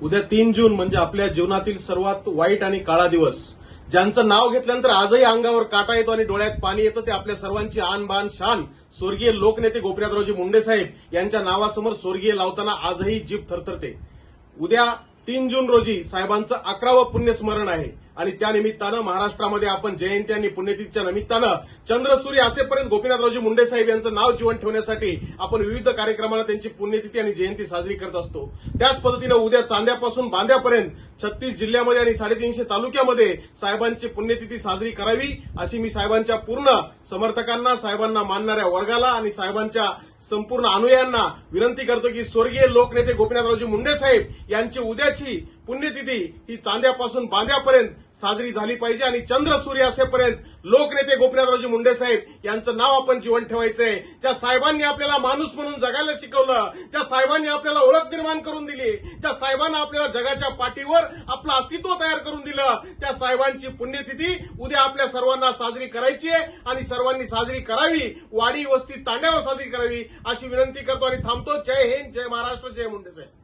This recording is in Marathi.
उद्या 3 जून म्हणजे आपल्या जीवनातील सर्वात वाईट आणि काळा दिवस. ज्यांचं नाव घेतल्यानंतर आजही अंगावर काटा येतो आणि डोळ्यात पाणी येतं ते आपल्या सर्वांची आन बान शान स्वर्गीय लोकनेते गोपीनाथरावजी मुंडे साहेब यांच्या नावासमोर स्वर्गीय लावताना आजही जीभ थरथरते. उद्या 3 जून रोजी साहेबांचं 11वं पुण्यस्मरण आहे आणि त्या निमित्तानं महाराष्ट्रामध्ये आपण जयंती आणि पुण्यतिथीच्या निमित्तानं चंद्रसूर्य असेपर्यंत गोपीनाथरावजी मुंडे साहेब यांचं नाव जिवंत ठेवण्यासाठी आपण विविध कार्यक्रमाला त्यांची पुण्यतिथी आणि जयंती साजरी करत असतो. त्याच पद्धतीनं उद्या चांद्यापासून बांद्यापर्यंत 36 जिल्ह्यामध्ये आणि 350 तालुक्यामध्ये साहेबांची पुण्यतिथी साजरी करावी अशी मी साहेबांच्या पूर्ण समर्थकांना, साहेबांना मानणाऱ्या वर्गाला आणि साहेबांच्या संपूर्ण अनुयायांना विनंती करतो की स्वर्गीय लोकनेते गोपीनाथरावजी मुंडे साहेब यांची उद्याची पुण्यतिथी ही चांद्यापासून बांद्यापर्यंत साजरी झाली पाहिजे आणि चंद्रसूर्य असेपर्यंत लोकनेते गोपीनाथरावजी मुंडे साहेब यांचं नाव आपण जिवंत ठेवायचंय. त्या साहेबांनी आपल्याला माणूस म्हणून जगायला शिकवलं, त्या साहेबांनी आपल्याला ओळख निर्माण करून दिली, त्या साहेबांना आपल्याला जगाच्या पाठीवर आपलं अस्तित्व तयार करून दिलं. त्या साहेबांची पुण्यतिथी उद्या आपल्या सर्वांना साजरी करायची आहे आणि सर्वांनी साजरी करावी, वाडी वस्ती तांड्यावर साजरी करावी अशी विनंती करतो आणि थांबतो. जय हिंद, जय महाराष्ट्र, जय मुंडे साहेब.